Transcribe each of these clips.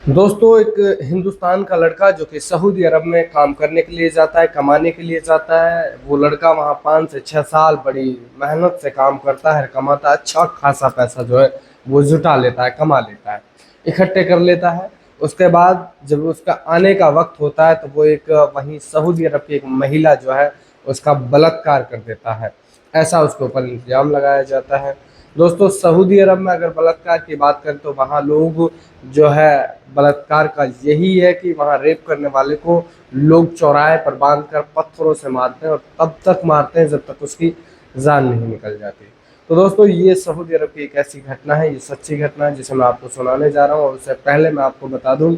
दोस्तों, एक हिंदुस्तान का लड़का जो कि सऊदी अरब में काम करने के लिए जाता है, कमाने के लिए जाता है। वो लड़का वहाँ 5 से 6 साल बड़ी मेहनत से काम करता है, कमाता है, अच्छा खासा पैसा जो है वो जुटा लेता है, कमा लेता है, इकट्ठे कर लेता है। उसके बाद जब उसका आने का वक्त होता है तो वो एक वहीं सऊदी अरब की एक महिला जो है उसका बलात्कार कर देता है। ऐसा उसके ऊपर इल्ज़ाम लगाया जाता है। दोस्तों, सऊदी अरब में अगर बलात्कार की बात करें तो वहाँ लोग जो है बलात्कार का यही है कि वहाँ रेप करने वाले को लोग चौराहे पर बांधकर पत्थरों से मारते हैं और तब तक मारते हैं जब तक उसकी जान नहीं निकल जाती। तो दोस्तों, ये सऊदी अरब की एक ऐसी घटना है, ये सच्ची घटना है जिसे मैं आपको सुनाने जा रहा हूँ। और उससे पहले मैं आपको बता दूं,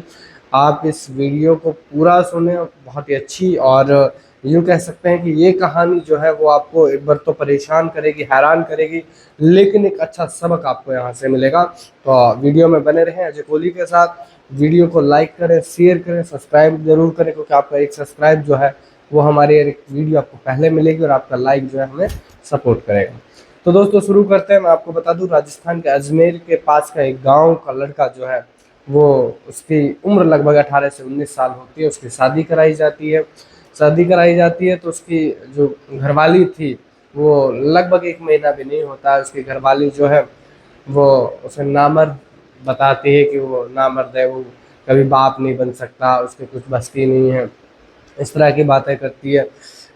आप इस वीडियो को पूरा सुने। बहुत ही अच्छी और यूँ कह सकते हैं कि ये कहानी जो है वो आपको एक बार तो परेशान करेगी, हैरान करेगी, लेकिन एक अच्छा सबक आपको यहाँ से मिलेगा। तो वीडियो में बने रहें अजय कोहली के साथ। वीडियो को लाइक करें, शेयर करें, सब्सक्राइब जरूर करें, क्योंकि आपका एक सब्सक्राइब जो है वो हमारी एक वीडियो आपको पहले मिलेगी और आपका लाइक जो है हमें सपोर्ट करेगा। तो दोस्तों, शुरू करते हैं। मैं आपको बता दूं, राजस्थान के अजमेर के पास का एक गांव का लड़का जो है वो, उसकी उम्र लगभग 18 से 19 साल होती है। उसकी शादी कराई जाती है। शादी कराई जाती है तो उसकी जो घरवाली थी वो लगभग 1 महीना भी नहीं होता है, उसकी घरवाली जो है वो उसे नामर्द बताती है कि वो नामर्द है, वो कभी बाप नहीं बन सकता, उसके कुछ बस की नहीं है, इस तरह की बातें करती है।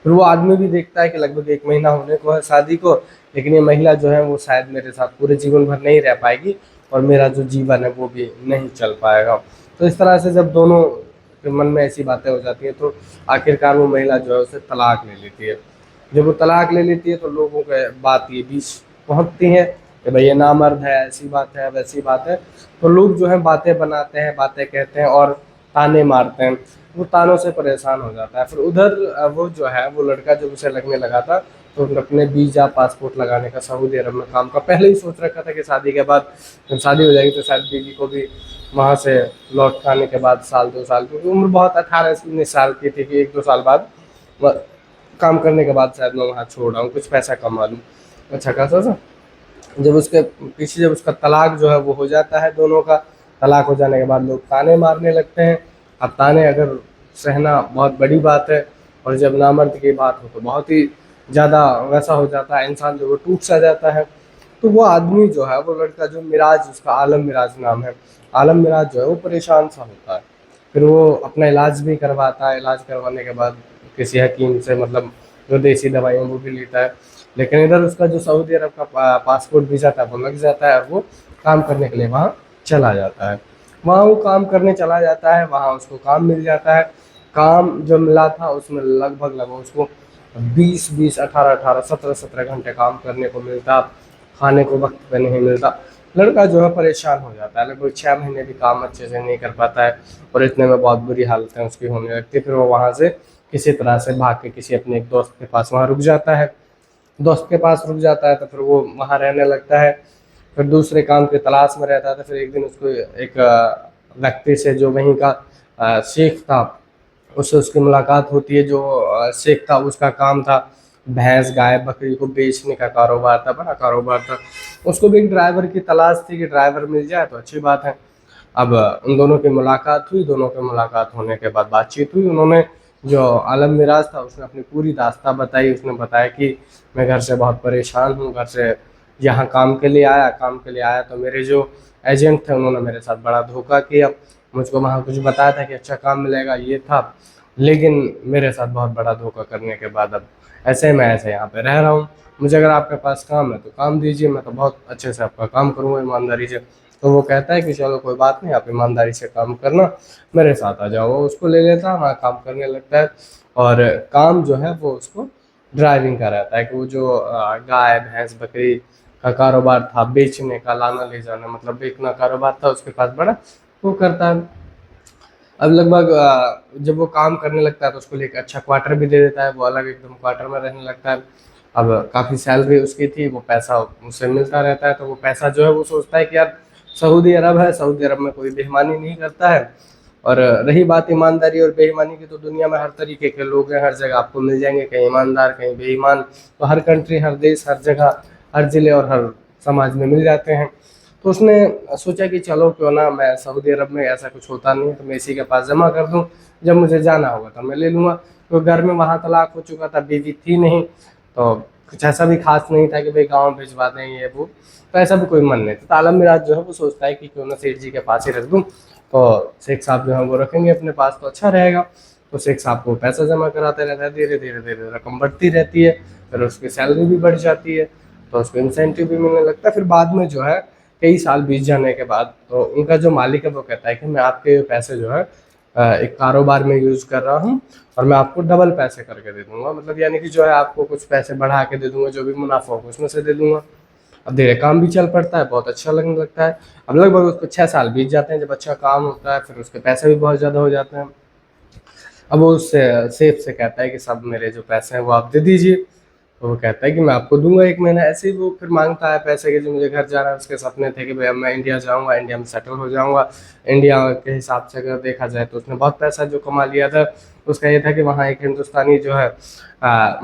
फिर वो आदमी भी देखता है कि लगभग 1 महीना होने को है शादी को, लेकिन ये महिला जो है वो शायद मेरे साथ पूरे जीवन भर नहीं रह पाएगी और मेरा जो जीवन है वो भी नहीं चल पाएगा। तो इस तरह से जब दोनों के मन में ऐसी बातें हो जाती हैं तो आखिरकार वो महिला जो है उसे तलाक ले लेती है। जब वो तलाक ले लेती है तो लोगों के बात ये बीच पहुंचती है कि भाई ये नामर्द है, ऐसी बात है, वैसी बात है। तो लोग जो है बातें बनाते हैं, बातें कहते हैं और ताने मारते हैं। वो तानों से परेशान हो जाता है। फिर उधर वो जो है वो लड़का जब उसे लगने लगा था तो अपने वीजा पासपोर्ट लगाने का सऊदी अरब में काम का पहले ही सोच रखा था कि शादी के बाद जब शादी हो जाएगी तो शायद बीवी को भी वहाँ से लौट के आने के बाद साल 2 साल, क्योंकि उम्र बहुत 18 19 साल की थी कि 1 2 साल बाद काम करने के बाद शायद मैं वहाँ छोड़ रहा हूँ, कुछ पैसा कमा लूँ अच्छा खासा सा। जब उसके पीछे जब उसका तलाक जो है वो हो जाता है, दोनों का तलाक हो जाने के बाद लोग ताने मारने लगते हैं। अब ताने अगर सहना बहुत बड़ी बात है और जब नामर्द की बात हो तो बहुत ही ज़्यादा वैसा हो जाता है, इंसान जो वो टूट सा जाता है। तो वो आदमी जो है वो लड़का जो मिराज, उसका आलम मिराज नाम है, आलम मिराज जो है वो परेशान सा होता है। फिर वो अपना इलाज भी करवाता है। इलाज करवाने के बाद किसी हकीम से, मतलब जो देसी दवाइयाँ वो भी लेता है। लेकिन इधर उसका जो सऊदी अरब का पासपोर्ट वीज़ा था वो लग जाता है और वो काम करने के लिए वहाँ चला जाता है। वहाँ वो काम करने चला जाता है, वहाँ उसको काम मिल जाता है। काम जो मिला था उसमें लगभग लगभग उसको 20 20, 18 18, 17 17 घंटे काम करने को मिलता। खाने को वक्त पे नहीं मिलता। लड़का जो है परेशान हो जाता है, लगभग 6 महीने भी काम अच्छे से नहीं कर पाता है और इतने में बहुत बुरी हालतें उसकी होने लगती है। फिर वो वहाँ से किसी तरह से भाग के किसी अपने एक दोस्त के पास वहाँ रुक जाता है। दोस्त के पास रुक जाता है तो फिर वो वहाँ रहने लगता है। फिर दूसरे काम की तलाश में रहता था। फिर एक दिन उसको एक व्यक्ति से जो वहीं का शेख था, उससे उसकी मुलाकात होती है। जो शेख था उसका काम था भैंस गाय बकरी को बेचने का कारोबार था, बड़ा कारोबार था। उसको भी एक ड्राइवर की तलाश थी कि ड्राइवर मिल जाए तो अच्छी बात है। अब उन दोनों की मुलाकात हुई। दोनों की मुलाकात होने के बाद बातचीत हुई। उन्होंने, जो आलम मिराज था उसने अपनी पूरी दास्तां बताई। उसने बताया कि मैं घर से बहुत परेशान हूँ, घर से यहाँ काम के लिए आया तो मेरे जो एजेंट थे उन्होंने मेरे साथ बड़ा धोखा किया। मुझको वहाँ कुछ बताया था कि अच्छा काम मिलेगा, ये था, लेकिन मेरे साथ बहुत बड़ा धोखा करने के बाद अब ऐसे मैं ऐसे यहाँ पे रह रहा हूँ। मुझे अगर आपके पास काम है तो काम दीजिए, मैं तो बहुत अच्छे से आपका काम करूँगा ईमानदारी से। तो वो कहता है कि चलो कोई बात नहीं, आप ईमानदारी से काम करना, मेरे साथ आ जाओ। वो उसको ले लेता है, वहाँ काम करने लगता है। और काम जो है वो उसको ड्राइविंग का रहता है कि वो जो गाय भैंस बकरी का कारोबार था, बेचने का, लाना ले जाना, मतलब बेचना कारोबार था उसके पास बड़ा, वो करता है। अब लगभग जब वो काम करने लगता है तो उसको लिए एक अच्छा क्वार्टर भी दे देता है। वो अलग एकदम क्वार्टर में रहने लगता है। अब काफ़ी सैलरी उसकी थी, वो पैसा उसे मिलता रहता है। तो वो पैसा जो है वो सोचता है कि यार सऊदी अरब है, सऊदी अरब में कोई बेईमानी नहीं करता है। और रही बात ईमानदारी और बेईमानी की, तो दुनिया में हर तरीके के लोग हैं, हर जगह आपको मिल जाएंगे, कहीं ईमानदार कहीं बेईमान। तो हर कंट्री, हर देश, हर जगह, हर ज़िले और हर समाज में मिल जाते हैं। तो उसने सोचा कि चलो क्यों ना मैं सऊदी अरब में ऐसा कुछ होता नहीं है तो मैं इसी के पास जमा कर दूँ, जब मुझे जाना होगा तो मैं ले लूँगा। तो घर में वहाँ तलाक हो चुका था, बीवी थी नहीं, तो कुछ ऐसा भी खास नहीं था कि भाई गाँव भिजवा दें ये वो, तो ऐसा भी कोई मन नहीं था। तो आलम मिराज जो है वो सोचता है कि क्यों ना सेठ जी के पास ही रख दूँ, तो शेख साहब जो है वो रखेंगे अपने पास तो अच्छा रहेगा। तो शेख साहब को पैसा जमा कराते रहता है, धीरे धीरे धीरे रकम बढ़ती रहती है, फिर उसकी सैलरी भी बढ़ जाती है, तो उसको इंसेंटिव भी मिलने लगता है। फिर बाद में जो है कई साल बीत जाने के बाद तो उनका जो मालिक है वो कहता है कि मैं आपके पैसे जो है एक कारोबार में यूज़ कर रहा हूँ और मैं आपको डबल पैसे करके दे दूंगा, मतलब यानी कि जो है आपको कुछ पैसे बढ़ा के दे दूंगा, जो भी मुनाफा होगा उसमें से दे दूंगा। अब धीरे काम भी चल पड़ता है, बहुत अच्छा लगने लगता है। अब लगभग उसको 6 साल बीत जाते हैं, जब अच्छा काम होता है फिर उसके पैसे भी बहुत ज़्यादा हो जाते हैं। अब वो उससे सेफ से कहता है कि सब मेरे जो पैसे हैं वो आप दे दीजिए, तो वो कहता है कि मैं आपको दूंगा 1 महीना। ऐसे ही वो फिर मांगता है पैसे के, जो मुझे घर जाना है, उसके सपने थे कि भाई अब मैं इंडिया जाऊंगा, इंडिया में सेटल हो जाऊंगा। इंडिया के हिसाब से अगर देखा जाए तो उसने बहुत पैसा जो कमा लिया था। उसका ये था कि वहाँ एक हिंदुस्तानी जो है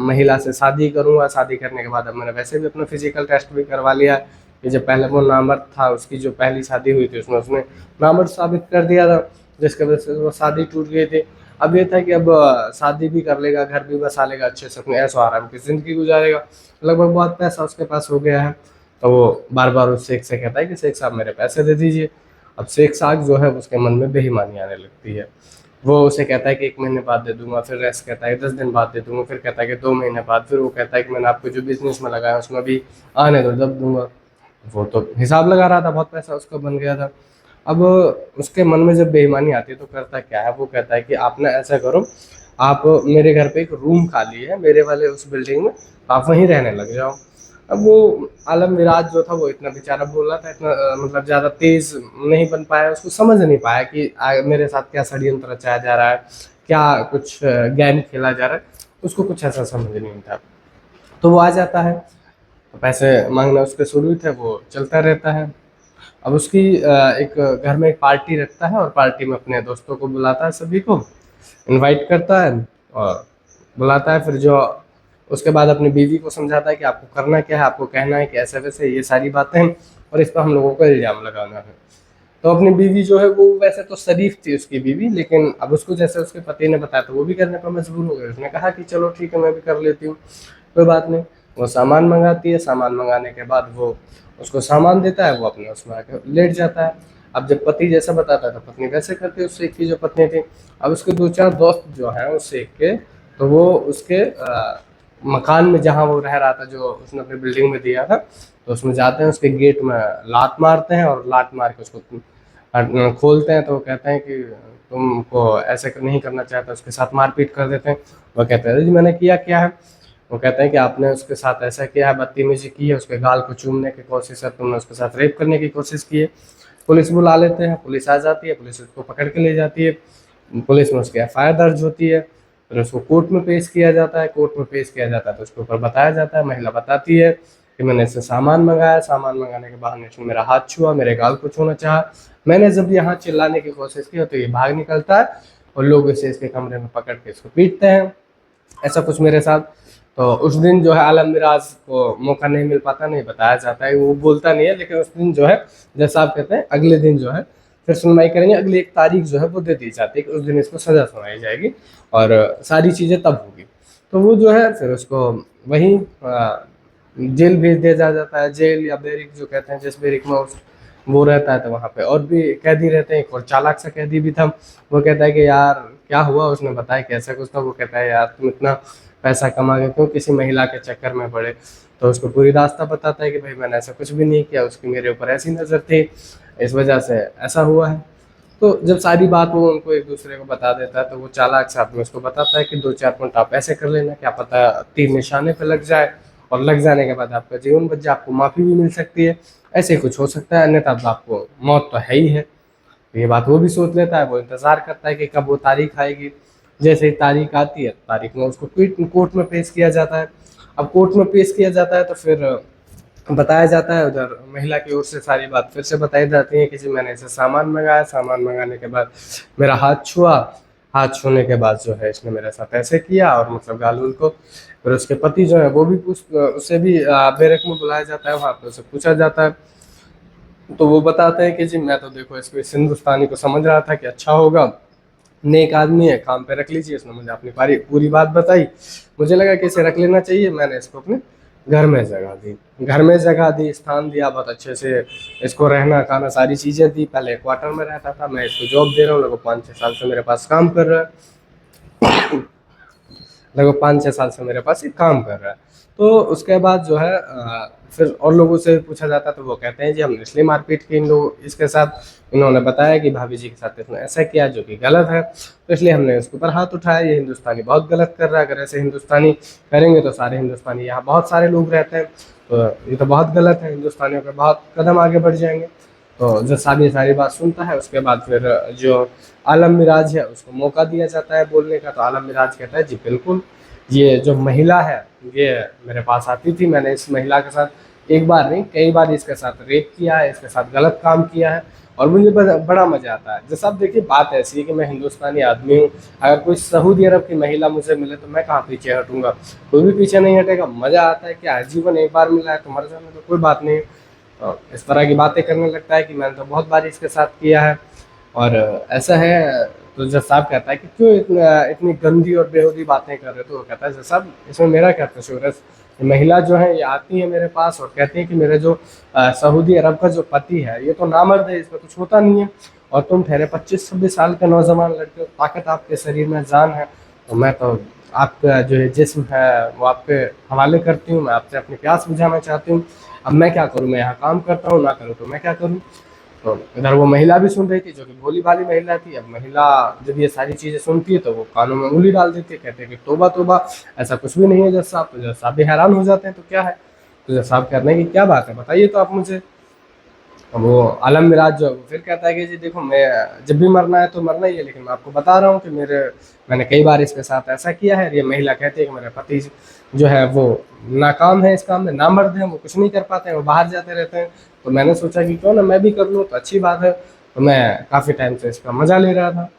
महिला से शादी करूंगा, शादी करने के बाद अब मैंने वैसे भी अपना फिजिकल टेस्ट भी करवा लिया है कि जब पहले वो नामर्द था, उसकी जो पहली शादी हुई थी उसमें उसने नामर्द साबित कर दिया था, जिसकी वजह से वो शादी टूट गई थी। अब ये था कि अब शादी भी कर लेगा, घर भी बसा लेगा, अच्छे से अपने ऐशो आराम की ज़िंदगी गुजारेगा, लगभग बहुत पैसा उसके पास हो गया है। तो वो बार बार उस शेख से कहता है कि शेख साहब मेरे पैसे दे दीजिए। अब शेख साहब जो है उसके मन में बेईमानी आने लगती है। वो उसे कहता है कि 1 महीने बाद दे दूंगा, फिर रेस्ट कहता है 10 दिन बाद दे दूंगा, फिर कहता है कि 2 महीने बाद, फिर वो कहता है कि मैंने आपको जो बिजनेस में लगाया उसमें भी आने दो जब दूंगा। वो तो हिसाब लगा रहा था, बहुत पैसा उसका बन गया था। अब उसके मन में जब बेईमानी आती है तो करता क्या है, वो कहता है कि आप ना ऐसा करो, आप मेरे घर पे एक रूम खाली है मेरे वाले उस बिल्डिंग में, आप वहीं रहने लग जाओ। अब वो आलम मिराज जो था वो इतना बेचारा बोल रहा था, इतना मतलब ज़्यादा तेज़ नहीं बन पाया, उसको समझ नहीं पाया कि मेरे साथ क्या षड्यंत्र रचाया जा रहा है, क्या कुछ गेम खेला जा रहा है, उसको कुछ ऐसा समझ नहीं था। तो वो आ जाता है, पैसे मांगना उसके शुरू थे, वो चलता रहता है। अब उसकी एक घर में एक पार्टी रखता है और पार्टी में अपने दोस्तों को बुलाता है, सभी को इनवाइट करता है और बुलाता है। फिर जो उसके बाद अपनी बीवी को समझाता है कि आपको करना क्या है, आपको कहना है कि ऐसे वैसे ये सारी बातें हैं और इस पर हम लोगों को इल्ज़ाम लगाना है। तो अपनी बीवी जो है वो वैसे तो शरीफ थी उसकी बीवी, लेकिन अब उसको जैसे उसके पति ने बताया तो वो भी करने पर मजबूर हो गई। उसने कहा कि चलो ठीक है मैं भी कर लेती हूँ, कोई बात नहीं। वो सामान मंगाती है, सामान मंगाने के बाद वो उसको सामान देता है, वो अपने उसमें आके लेट जाता है। अब जब पति जैसा बताता है तो पत्नी वैसे करती है, उस शेख की जो पत्नी थी। अब उसके 2-4 दोस्त जो हैं उस शेख के, तो वो उसके मकान में जहाँ वो रह रहा था, जो उसने अपनी बिल्डिंग में दिया था, तो उसमें जाते हैं, उसके गेट में लात मारते हैं और लात मार के उसको खोलते हैं। तो वो कहते हैं कि तुमको ऐसे नहीं करना चाहता, उसके साथ मारपीट कर देते हैं। वो कहते हैं जी मैंने किया क्या है। वो कहते हैं कि आपने उसके साथ ऐसा किया है, बदतमीजी की है, उसके गाल को चूमने की कोशिश है, तुमने उसके साथ रेप करने की कोशिश की है। पुलिस बुला लेते हैं, पुलिस आ जाती है, पुलिस उसको पकड़ के ले जाती है, पुलिस में उसकी एफआईआर दर्ज होती है। फिर उसको कोर्ट में पेश किया जाता है, कोर्ट में पेश किया जाता है तो उसके ऊपर बताया जाता है, महिला बताती है कि मैंने इससे सामान मंगाया, सामान मंगाने के बहाने इसने मेरा हाथ छुआ, मेरे गाल को छूना चाहा, मैंने जब यहाँ चिल्लाने की कोशिश की तो ये भाग निकलता है और लोग इसे इसके कमरे में पकड़ के इसको पीटते हैं। ऐसा कुछ मेरे साथ। तो उस दिन जो है आलम मिराज को मौका नहीं मिल पाता, नहीं बताया जाता है, वो बोलता नहीं है, लेकिन उस दिन जो है जैसा आप कहते हैं अगले दिन जो है फिर सुनवाई करेंगे, अगली एक तारीख जो है वो दे दी जाती है कि उस दिन इसको सज़ा सुनाई जाएगी और सारी चीज़ें तब होगी। तो वो जो है फिर उसको वहीं जेल भेज दिया जाता है, जेल या बैरिक जो कहते हैं, जिस बैरिक में वो रहता है। तो वहाँ पे और भी कैदी रहते हैं, एक और चालाक सा कैदी भी था। वो कहता है कि यार क्या हुआ, उसने बताया कि ऐसा कुछ था। वो कहता है यार तुम इतना पैसा कमा के क्यों किसी महिला के चक्कर में पड़े। तो उसको पूरी रास्ता बताता है कि भाई मैंने ऐसा कुछ भी नहीं किया, उसकी मेरे ऊपर ऐसी नज़र थी, इस वजह से ऐसा हुआ है। तो जब सारी बात वो उनको एक दूसरे को बता देता है तो वो चालाक साहब में उसको बताता है कि 2-4 पॉइंट आप ऐसे कर लेना, क्या पता तीर निशाने पे लग जाए और लग जाने के बाद आपका जीवन बच जाए, आपको माफ़ी भी मिल सकती है, ऐसे कुछ हो सकता है, अन्यथा तो आपको मौत तो है ही है। तो ये बात वो भी सोच लेता है, वो इंतज़ार करता है कि कब वो तारीख आएगी। जैसे ही तारीख आती है, तारीख में उसको कोर्ट में पेश किया जाता है। अब कोर्ट में पेश किया जाता है तो फिर बताया जाता है, उधर महिला की ओर से सारी बात फिर से बताई जाती है कि जी मैंने इसे सामान मंगाया, सामान मंगाने के बाद मेरा हाथ छुआ, हाथ छूने के बाद जो है इसने मेरे साथ ऐसे किया और मतलब गाल को। फिर उसके पति जो है वो भी उसे भी बैरक में बुलाया जाता है, वहाँ पे उसे पूछा जाता है तो वो बताते हैं कि जी मैं तो देखो इसको इस हिंदुस्तानी को समझ रहा था कि अच्छा होगा, नेक आदमी है, काम पे रख लीजिए। इसने मुझे अपनी पूरी बात बताई, मुझे लगा कि इसे रख लेना चाहिए। मैंने इसको अपने घर में जगह दी, घर में जगह दी, स्थान दिया, बहुत अच्छे से इसको रहना खाना सारी चीज़ें दी। पहले क्वार्टर में रहता था, मैं इसको जॉब दे रहा हूँ, लगभग 5-6 साल से मेरे पास काम कर रहा है, लगभग 5-6 साल से मेरे पास ये काम कर रहा है। तो उसके बाद जो है फिर और लोगों से पूछा जाता तो वो कहते हैं जी हमने इसलिए मारपीट की इन लोग इसके साथ, इन्होंने बताया कि भाभी जी के साथ इसने ऐसा किया जो कि गलत है, तो इसलिए हमने उसके ऊपर हाथ उठाया। ये हिंदुस्तानी बहुत गलत कर रहा है, अगर ऐसे हिंदुस्तानी करेंगे तो सारे हिंदुस्तानी, यहाँ बहुत सारे लोग रहते हैं, तो ये तो बहुत गलत है, हिंदुस्तानियों के बहुत कदम आगे बढ़ जाएंगे। तो जब साहब ये सारी बात सुनता है, उसके बाद फिर जो आलम मिराज है उसको मौका दिया जाता है बोलने का। तो आलम मिराज कहता है जी बिल्कुल, ये जो महिला है ये मेरे पास आती थी, मैंने इस महिला के साथ एक बार नहीं कई बार इसके साथ रेप किया है, इसके साथ गलत काम किया है, और मुझे बड़ा मजा आता है। जैसा आप देखिए बात ऐसी है कि मैं हिंदुस्तानी आदमी हूँ, अगर कोई सऊदी अरब की महिला मुझे मिले तो मैं कहाँ पीछे हटूंगा, कोई भी पीछे नहीं हटेगा। मजा आता है कि आजीवन एक बार मिला है तो मर जाने तो कोई बात नहीं। तो इस तरह की बातें करने लगता है कि मैंने तो बहुत बार इसके साथ किया है और ऐसा है। तो जज साहब कहता है कि क्यों इतनी गंदी और बेहूदी बातें कर रहे हो। तो वो कहता है जज साहब इसमें मेरा क्या कसूर है, ये महिला जो है ये आती है मेरे पास और कहती है कि मेरे जो सऊदी अरब का जो पति है ये तो नामर्द है, इसमें कुछ होता नहीं है, और तुम ठहरे 25-26 साल के नौजवान लड़के हो, ताकत आपके शरीर में जान है, तो मैं तो आपका जो है जिस्म है वो आपके हवाले करती हूँ, मैं आपसे अपनी प्यास बुझाना चाहती हूँ। अब मैं क्या करूँ, मैं यहाँ काम करता हूँ, ना करूँ तो मैं क्या करूँ। तो इधर वो महिला भी सुन रही थी जो कि भोली भाली महिला थी। अब महिला जब ये सारी चीज़ें सुनती है तो वो कानों में उंगली डाल देती है, कहते हैं कि तोबा तोबा, ऐसा कुछ भी नहीं है जज साहब। तो जज साहब भी हैरान हो जाते हैं, तो क्या है। तो जज साहब कहते हैं कि क्या बात है बताइए तो आप मुझे। वो आलम मिराज जो है वो फिर कहता है कि जी देखो मैं जब भी मरना है तो मरना ही है, लेकिन मैं आपको बता रहा हूँ कि मैंने कई बार इसके साथ ऐसा किया है। ये महिला कहती है कि मेरे पति जो है वो नाकाम है इस काम में, नामर्द है, वो कुछ नहीं कर पाते हैं, वो बाहर जाते रहते हैं। तो मैंने सोचा कि क्यों ना मैं भी कर लूँ, तो अच्छी बात है। तो मैं काफ़ी टाइम से इसका मजा ले रहा था।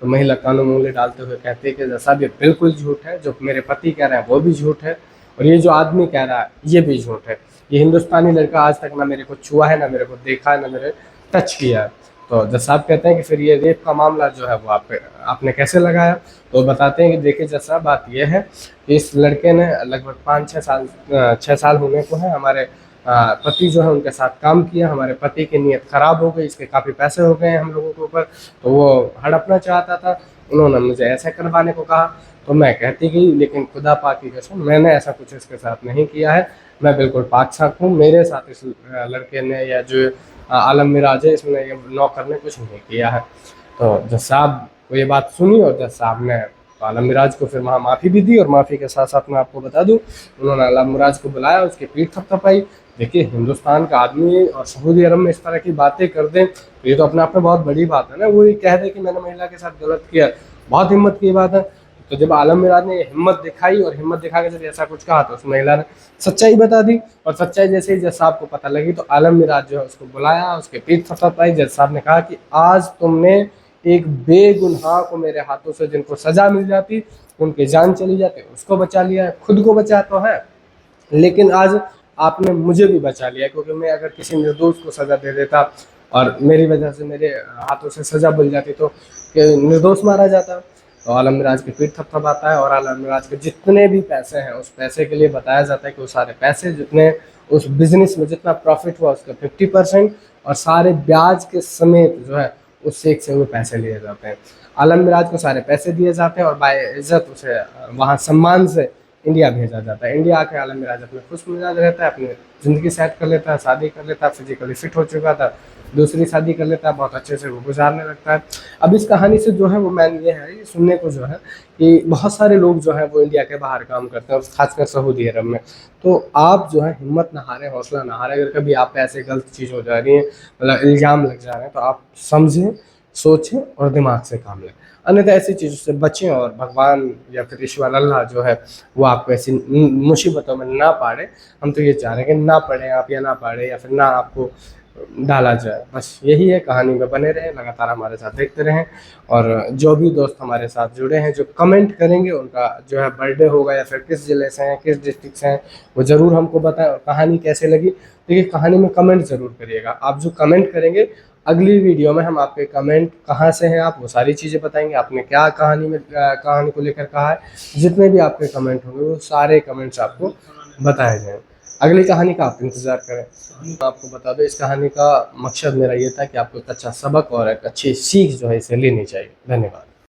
तो महिला कानों में उंगली डालते हुए कहती है कि जैसा ये बिल्कुल झूठ है, जो मेरे पति कह रहे हैं वो भी झूठ है, और ये जो आदमी कह रहा है ये भी झूठ है। ये हिंदुस्तानी लड़का आज तक ना मेरे को छुआ है, ना मेरे को देखा है, ना मेरे टच किया है। तो जज साहब कहते हैं कि फिर ये रेप का मामला जो है वो आपने कैसे लगाया। तो बताते हैं कि देखिए जज साहब बात ये है कि इस लड़के ने लगभग 5-6 साल 6 साल होने को है, हमारे पति जो है उनके साथ काम किया, हमारे पति की नीयत ख़राब हो गई, इसके काफ़ी पैसे हो गए हैं हम लोगों के ऊपर, तो वो हड़पना चाहता था, उन्होंने मुझे ऐसा करवाने को कहा। तो मैं कहती गई, लेकिन खुदा पाक की कसम मैंने ऐसा कुछ इसके साथ नहीं किया है, मैं बिल्कुल पाक साफ हूँ, मेरे साथ इस लड़के ने या जो आलम मिराज है इसने ये नौकर ने कुछ नहीं किया है। तो जज साहब को ये बात सुनी और जज साहब ने आलम मिराज को फिर वहाँ माफ़ी भी दी, और माफ़ी के साथ साथ मैं आपको बता दूँ उन्होंने आलम मिराज को बुलाया, उसकी पीठ थपथपाई। देखिए हिंदुस्तान का आदमी और सऊदी अरब में इस तरह की बातें कर दें तो ये तो अपने आप में बहुत बड़ी बात है ना। वो ये कह दे कि मैंने महिला के साथ गलत किया, बहुत हिम्मत की बात है। तो जब आलम मिराज ने हिम्मत दिखाई और हिम्मत दिखा के जब ऐसा कुछ कहा तो उस महिला ने सच्चाई बता दी, और सच्चाई जैसे ही जज साहब को पता लगी तो आलम मिराज जो है उसको बुलाया, उसके पीठ थपथपाई। जज साहब ने कहा कि आज तुमने एक बेगुनाह को मेरे हाथों से जिनको सजा मिल जाती, उनकी जान चली जाती, उसको बचा लिया है। खुद को बचा तो है, लेकिन आज आपने मुझे भी बचा लिया, क्योंकि मैं अगर किसी निर्दोष को सजा दे देता और मेरी वजह से मेरे हाथों से सजा मिल जाती तो निर्दोष मारा जाता। तो आलम मिराज की पीठ थपथपाता है और आलम मिराज के जितने भी पैसे हैं उस पैसे के लिए बताया जाता है कि वो सारे पैसे जितने उस बिजनेस में जितना प्रॉफिट हुआ उसका 50% और सारे ब्याज के समेत जो है उस शेख से वो पैसे लिए जाते हैं। आलम मिराज को सारे पैसे दिए जाते हैं और बाय इज्जत उसे वहाँ सम्मान से इंडिया भेजा जाता है। इंडिया आके आलम मिराज अपने खुश मिजाज रहता है, अपनी ज़िंदगी सेट कर लेता है, शादी कर लेता है, फिजिकली फिट हो चुका था, दूसरी शादी कर लेता है, बहुत अच्छे से वो गुजारने लगता है। अब इस कहानी से जो है वो मैन ये है, ये सुनने को जो है कि बहुत सारे लोग जो है वो इंडिया के बाहर काम करते हैं और खासकर सऊदी अरब में। तो आप जो है हिम्मत ना हारें, हौसला ना हारें। अगर कभी आप पे ऐसे गलत चीज़ हो जा रही है, मतलब इल्ज़ाम लग जा रहे हैं, तो आप समझें, सोचें और दिमाग से काम लें, अन्यथा ऐसी चीज़ों से बचें और भगवान या फिर ईश्वर अल्लाह जो है वो आपको ऐसी मुसीबतों में ना पाड़े। हम तो ये चाह रहे हैं कि ना पढ़ें आप, या ना पढ़ें, या फिर ना आपको डाला जाए। बस यही है, कहानी में बने रहें, लगातार हमारे साथ देखते रहें। और जो भी दोस्त हमारे साथ जुड़े हैं, जो कमेंट करेंगे, उनका जो है बर्थडे होगा या फिर किस ज़िले से हैं, किस डिस्ट्रिक्ट से हैं, वो ज़रूर हमको बताएं। और कहानी कैसे लगी, देखिए कहानी में कमेंट ज़रूर करिएगा। आप जो कमेंट करेंगे, अगली वीडियो में हम आपके कमेंट कहाँ से हैं आप वो सारी चीज़ें बताएंगे, आपने क्या कहानी में कहानी को लेकर कहा है। जितने भी आपके कमेंट होंगे वो सारे कमेंट्स आपको बताए जाएँ। अगली कहानी का आप इंतज़ार करें। आपको बता दो, इस कहानी का मकसद मेरा ये था कि आपको एक अच्छा सबक और एक अच्छी सीख जो है इसे लेनी चाहिए। धन्यवाद।